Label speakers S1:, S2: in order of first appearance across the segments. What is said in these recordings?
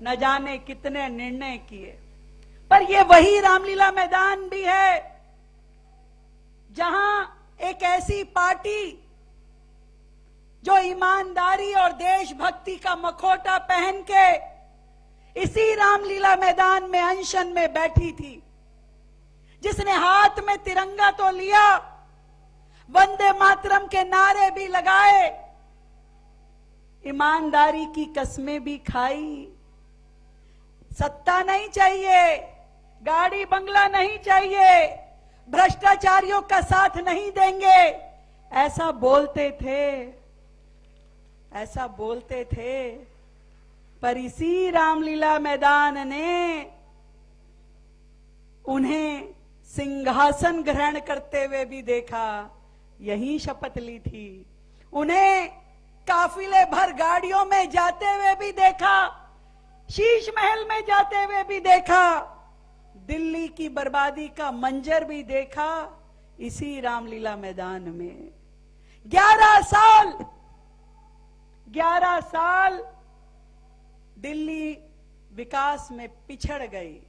S1: न जाने कितने निर्णय किए। पर यह वही रामलीला मैदान भी है जहां एक ऐसी पार्टी जो ईमानदारी और देशभक्ति का मखौटा पहन के इसी रामलीला मैदान में अनशन में बैठी थी, जिसने हाथ में तिरंगा तो लिया, वंदे मातरम के नारे भी लगाए, ईमानदारी की कस्में भी खाई। सत्ता नहीं चाहिए, गाड़ी बंगला नहीं चाहिए, भ्रष्टाचारियों का साथ नहीं देंगे, ऐसा बोलते थे। पर इसी रामलीला मैदान ने उन्हें सिंहासन ग्रहण करते हुए भी देखा, यही शपथ ली थी। उन्हें काफिले भर गाड़ियों में जाते हुए भी देखा, शीश महल में जाते हुए भी देखा, दिल्ली की बर्बादी का मंजर भी देखा इसी रामलीला मैदान में। 11 साल दिल्ली विकास में पिछड़ गई।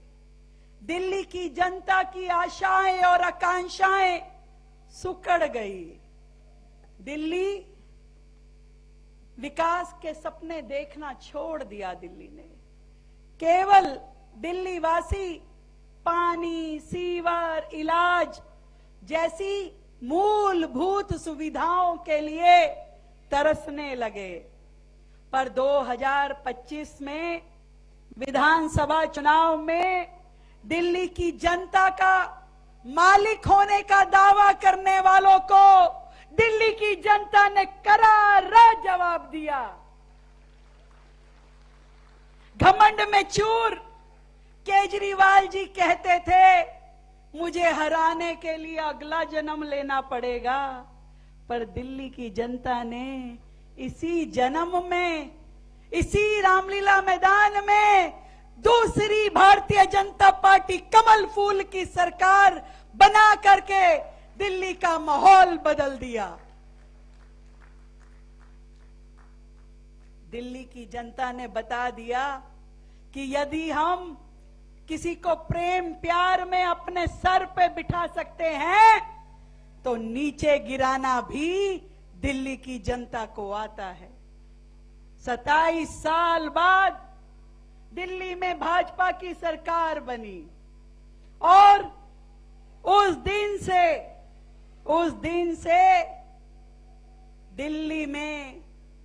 S1: दिल्ली की जनता की आशाएं और आकांक्षाएं सुकड़ गई। दिल्ली विकास के सपने देखना छोड़ दिया। दिल्ली ने केवल दिल्ली वासी पानी, सीवर, इलाज जैसी मूलभूत सुविधाओं के लिए तरसने लगे। पर 2025 में विधानसभा चुनाव में दिल्ली की जनता का मालिक होने का दावा करने वालों को दिल्ली की जनता ने करारा जवाब दिया। घमंड में चूर केजरीवाल जी कहते थे, मुझे हराने के लिए अगला जन्म लेना पड़ेगा। पर दिल्ली की जनता ने इसी जन्म में, इसी रामलीला मैदान में दूसरी भारतीय जनता पार्टी कमल फूल की सरकार बना करके दिल्ली का माहौल बदल दिया। दिल्ली की जनता ने बता दिया कि यदि हम किसी को प्रेम प्यार में अपने सर पे बिठा सकते हैं तो नीचे गिराना भी दिल्ली की जनता को आता है। 27 साल बाद दिल्ली में भाजपा की सरकार बनी और उस दिन से दिल्ली में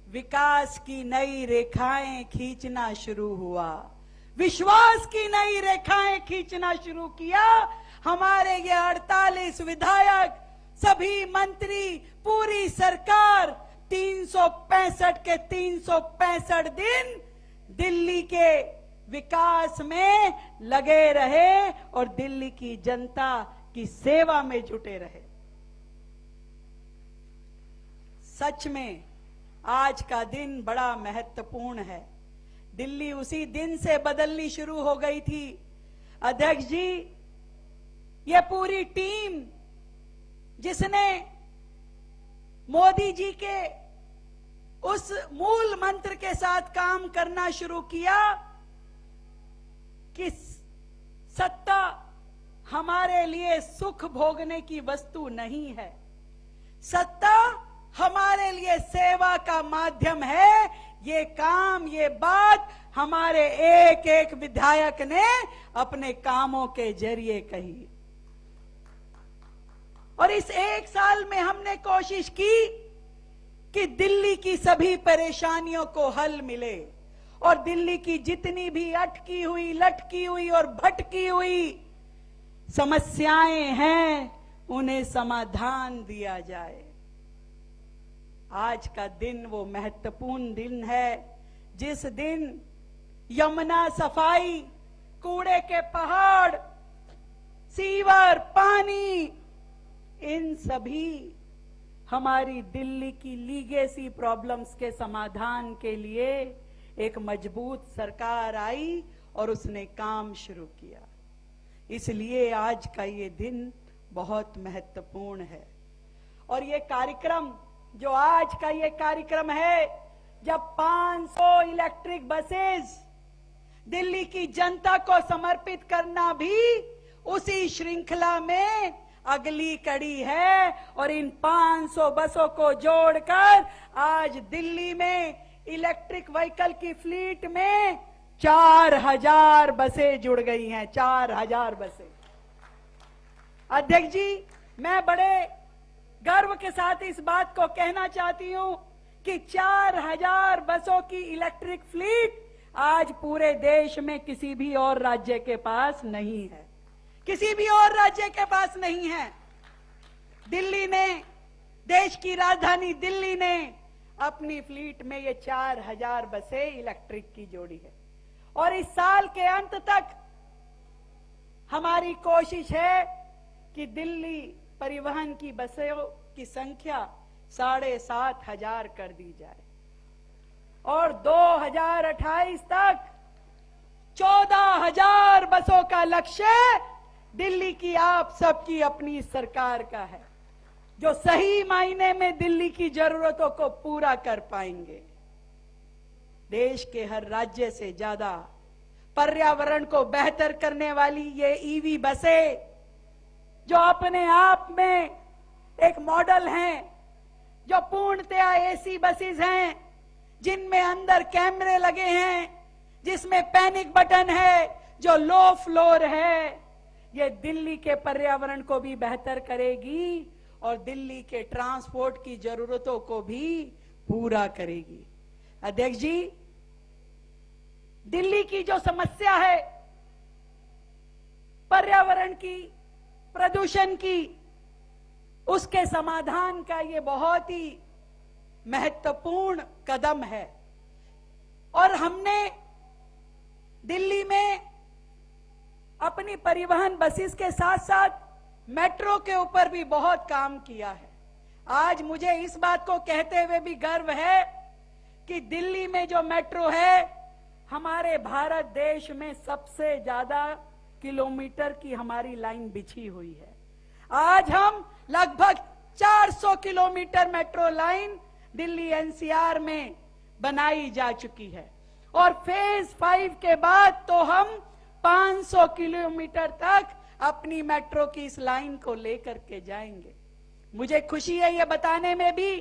S1: विकास की नई रेखाएं खींचना शुरू हुआ, विश्वास की नई रेखाएं खींचना शुरू किया। हमारे ये 48 विधायक, सभी मंत्री, पूरी सरकार 365 के 365 दिन दिल्ली के विकास में लगे रहे और दिल्ली की जनता की सेवा में जुटे रहे। सच में आज का दिन बड़ा महत्वपूर्ण है। दिल्ली उसी दिन से बदलनी शुरू हो गई थी। अध्यक्ष जी, ये पूरी टीम जिसने मोदी जी के उस मूल मंत्र के साथ काम करना शुरू किया कि सत्ता हमारे लिए सुख भोगने की वस्तु नहीं है, सत्ता हमारे लिए सेवा का माध्यम है। ये काम, ये बात हमारे एक एक विधायक ने अपने कामों के जरिए कही। और इस 1 साल में हमने कोशिश की कि दिल्ली की सभी परेशानियों को हल मिले और दिल्ली की जितनी भी अटकी हुई, लटकी हुई और भटकी हुई समस्याएं हैं उन्हें समाधान दिया जाए। आज का दिन वो महत्वपूर्ण दिन है जिस दिन यमुना सफाई, कूड़े के पहाड़, सीवर, पानी, इन सभी हमारी दिल्ली की लीगेसी प्रॉब्लम्स के समाधान के लिए एक मजबूत सरकार आई और उसने काम शुरू किया। इसलिए आज का ये दिन बहुत महत्वपूर्ण है। और ये कार्यक्रम, जो आज का ये कार्यक्रम है, जब 500 इलेक्ट्रिक बसेस दिल्ली की जनता को समर्पित करना भी उसी श्रृंखला में अगली कड़ी है। और इन 500 बसों को जोड़कर आज दिल्ली में इलेक्ट्रिक व्हीकल की फ्लीट में 4000 बसें जुड़ गई हैं। 4000 बसें। अध्यक्ष जी, मैं बड़े गर्व के साथ इस बात को कहना चाहती हूं कि 4000 बसों की इलेक्ट्रिक फ्लीट आज पूरे देश में किसी भी और राज्य के पास नहीं है। किसी भी और राज्य के पास नहीं है। दिल्ली ने, देश की राजधानी दिल्ली ने अपनी फ्लीट में ये 4000 बसें इलेक्ट्रिक की जोड़ी है। और इस साल के अंत तक हमारी कोशिश है कि दिल्ली परिवहन की बसों की संख्या 7500 कर दी जाए और 2028 तक 14000 बसों का लक्ष्य दिल्ली की आप सबकी अपनी सरकार का है, जो सही मायने में दिल्ली की जरूरतों को पूरा कर पाएंगे। देश के हर राज्य से ज्यादा पर्यावरण को बेहतर करने वाली ये ईवी बसें, जो अपने आप में एक मॉडल हैं, जो पूर्णतया एसी बसेस हैं, जिनमें अंदर कैमरे लगे हैं, जिसमें पैनिक बटन है, जो लो फ्लोर है, ये दिल्ली के पर्यावरण को भी बेहतर करेगी और दिल्ली के ट्रांसपोर्ट की जरूरतों को भी पूरा करेगी। अध्यक्ष जी, दिल्ली की जो समस्या है पर्यावरण की, प्रदूषण की, उसके समाधान का ये बहुत ही महत्वपूर्ण कदम है। और हमने दिल्ली में अपनी परिवहन बसेस के साथ साथ मेट्रो के ऊपर भी बहुत काम किया है। आज मुझे इस बात को कहते हुए भी गर्व है कि दिल्ली में जो मेट्रो है, हमारे भारत देश में सबसे ज्यादा किलोमीटर की हमारी लाइन बिछी हुई है। आज हम लगभग 400 kilometre metro line Delhi NCR में बनाई जा चुकी है और फेज 5 के बाद तो हम 500 किलोमीटर तक अपनी मेट्रो की इस लाइन को लेकर के जाएंगे। मुझे खुशी है ये बताने में भी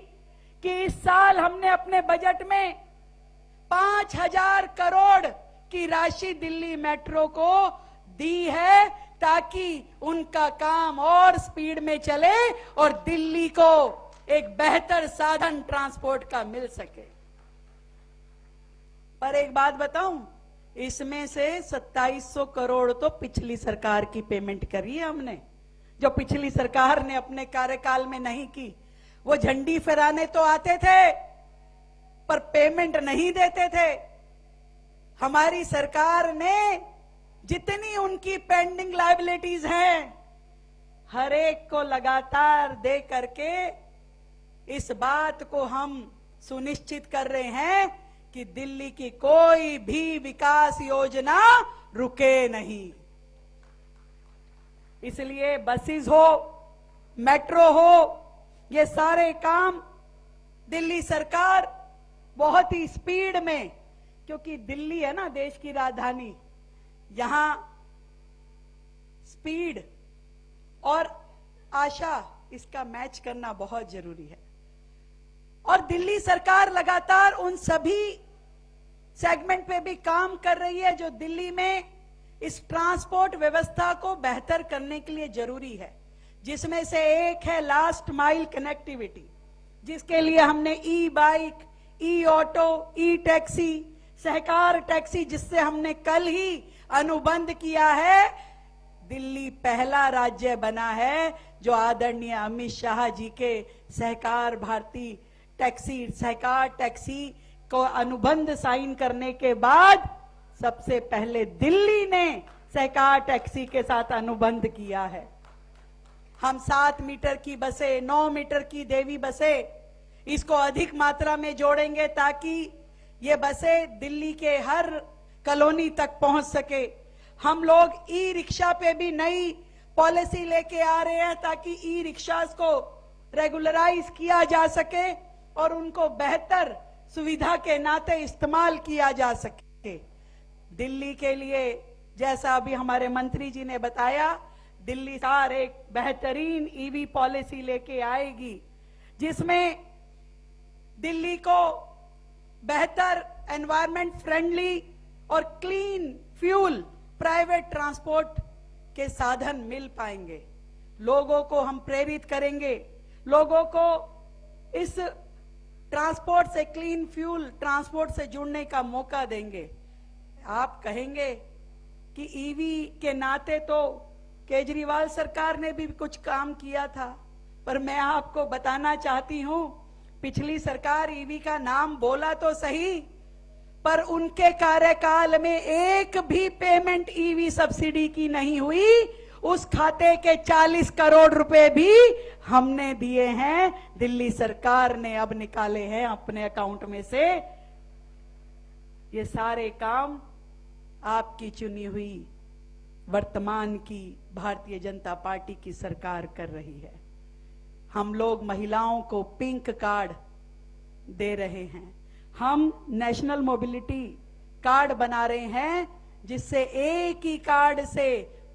S1: कि इस साल हमने अपने बजट में 5000 करोड़ की राशि दिल्ली मेट्रो को दी है, ताकि उनका काम और स्पीड में चले और दिल्ली को एक बेहतर साधन ट्रांसपोर्ट का मिल सके। पर एक बात बताऊं, इसमें से 2700 करोड़ तो पिछली सरकार की पेमेंट करी है हमने, जो पिछली सरकार ने अपने कार्यकाल में नहीं की। वो झंडी फहराने तो आते थे पर पेमेंट नहीं देते थे। हमारी सरकार ने जितनी उनकी पेंडिंग लायबिलिटीज हैं, हर एक को लगातार दे करके इस बात को हम सुनिश्चित कर रहे हैं कि दिल्ली की कोई भी विकास योजना रुके नहीं। इसलिए बसेस हो, मेट्रो हो, ये सारे काम दिल्ली सरकार बहुत ही स्पीड में, क्योंकि दिल्ली है ना देश की राजधानी, यहां स्पीड और आशा इसका मैच करना बहुत जरूरी है। और दिल्ली सरकार लगातार उन सभी सेगमेंट पे भी काम कर रही है जो दिल्ली में इस ट्रांसपोर्ट व्यवस्था को बेहतर करने के लिए जरूरी है, जिसमें से एक है लास्ट माइल कनेक्टिविटी, जिसके लिए हमने ई बाइक, ई ऑटो, ई टैक्सी, सहकार टैक्सी, जिससे हमने कल ही अनुबंध किया है। दिल्ली पहला राज्य बना है जो आदरणीय अमित शाह जी के सहकार भारती टैक्सी, सहकार टैक्सी को अनुबंध साइन करने के बाद सबसे पहले दिल्ली ने सहकार टैक्सी के साथ अनुबंध किया है। हम 7 मीटर की बसें, 9 मीटर की देवी बसें, इसको अधिक मात्रा में जोड़ेंगे ताकि ये बसें दिल्ली के हर कॉलोनी तक पहुंच सके। हम लोग ई रिक्शा पे भी नई पॉलिसी लेके आ रहे हैं ताकि ई रिक्शा को रेगुलराइज किया जा सके और उनको बेहतर सुविधा के नाते इस्तेमाल किया जा सके। दिल्ली के लिए, जैसा अभी हमारे मंत्री जी ने बताया, दिल्ली सरकार एक बेहतरीन ईवी पॉलिसी लेके आएगी, जिसमें दिल्ली को बेहतर एनवायरमेंट फ्रेंडली और क्लीन फ्यूल प्राइवेट ट्रांसपोर्ट के साधन मिल पाएंगे। लोगों को हम प्रेरित करेंगे, लोगों को इस ट्रांसपोर्ट से, क्लीन फ्यूल ट्रांसपोर्ट से जुड़ने का मौका देंगे। आप कहेंगे कि ईवी के नाते तो केजरीवाल सरकार ने भी कुछ काम किया था, पर मैं आपको बताना चाहती हूं, पिछली सरकार ईवी का नाम बोला तो सही, पर उनके कार्यकाल में एक भी पेमेंट ईवी सब्सिडी की नहीं हुई। उस खाते के 40 करोड़ रुपए भी हमने दिए हैं, दिल्ली सरकार ने अब निकाले हैं अपने अकाउंट में से। ये सारे काम आपकी चुनी हुई वर्तमान की भारतीय जनता पार्टी की सरकार कर रही है। हम लोग महिलाओं को पिंक कार्ड दे रहे हैं, हम नेशनल मोबिलिटी कार्ड बना रहे हैं, जिससे एक ही कार्ड से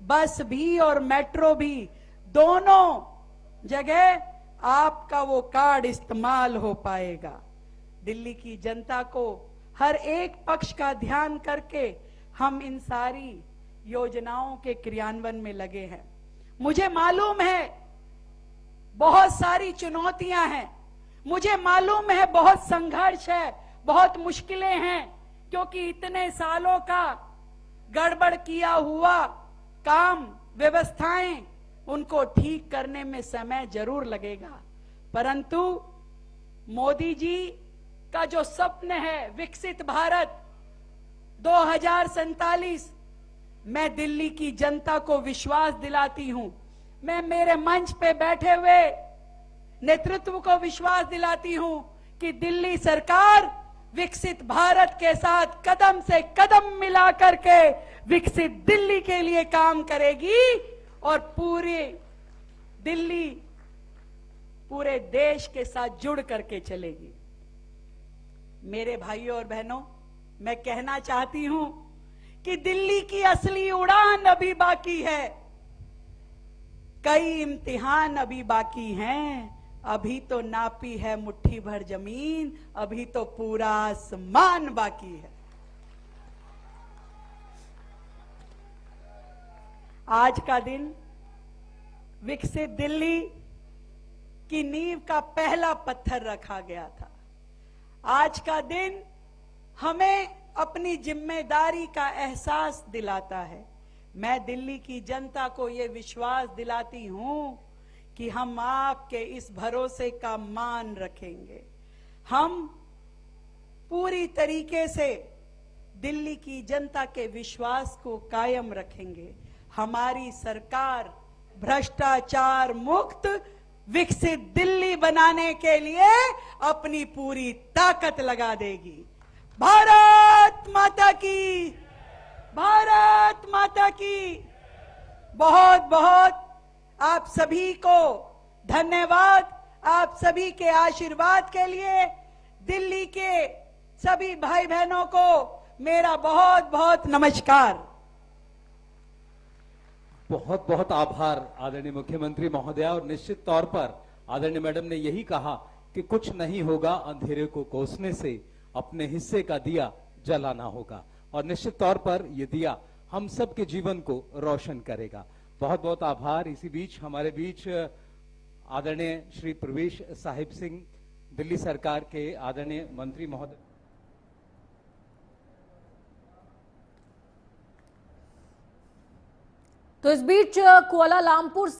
S1: बस भी और मेट्रो भी दोनों जगह आपका वो कार्ड इस्तेमाल हो पाएगा। दिल्ली की जनता को हर एक पक्ष का ध्यान करके हम इन सारी योजनाओं के क्रियान्वयन में लगे हैं। मुझे मालूम है बहुत सारी चुनौतियां हैं, मुझे मालूम है बहुत संघर्ष है, बहुत मुश्किलें हैं, क्योंकि इतने सालों का गड़बड़ किया हुआ काम, व्यवस्थाएं, उनको ठीक करने में समय जरूर लगेगा। परंतु मोदी जी का जो स्वप्न है विकसित भारत 2047, मैं दिल्ली की जनता को विश्वास दिलाती हूं, मैं मेरे मंच पे बैठे हुए नेतृत्व को विश्वास दिलाती हूं कि दिल्ली सरकार विकसित भारत के साथ कदम से कदम मिला करके विकसित दिल्ली के लिए काम करेगी और पूरी दिल्ली पूरे देश के साथ जुड़ करके चलेगी। मेरे भाइयों और बहनों, मैं कहना चाहती हूं कि दिल्ली की असली उड़ान अभी बाकी है, कई इम्तिहान अभी बाकी हैं, अभी तो नापी है मुट्ठी भर जमीन, अभी तो पूरा आसमान बाकी है। आज का दिन विकसित दिल्ली की नींव का पहला पत्थर रखा गया था। आज का दिन हमें अपनी जिम्मेदारी का एहसास दिलाता है। मैं दिल्ली की जनता को यह विश्वास दिलाती हूं कि हम आपके इस भरोसे का मान रखेंगे। हम पूरी तरीके से दिल्ली की जनता के विश्वास को कायम रखेंगे। हमारी सरकार भ्रष्टाचार मुक्त विकसित दिल्ली बनाने के लिए अपनी पूरी ताकत लगा देगी। भारत माता की, भारत माता की। बहुत बहुत आप सभी को धन्यवाद, आप सभी के आशीर्वाद के लिए दिल्ली के सभी भाई बहनों को मेरा बहुत बहुत नमस्कार।
S2: बहुत बहुत आभार आदरणीय मुख्यमंत्री महोदया। और निश्चित तौर पर आदरणीय मैडम ने यही कहा कि कुछ नहीं होगा अंधेरे को कोसने से, अपने हिस्से का दिया जलाना होगा, और निश्चित तौर पर यह दिया हम सब के जीवन को रोशन करेगा। बहुत बहुत आभार। इसी बीच हमारे बीच आदरणीय श्री प्रवेश साहिब सिंह, दिल्ली सरकार के आदरणीय मंत्री महोदय।
S3: तो इस बीच कुआलालंपुर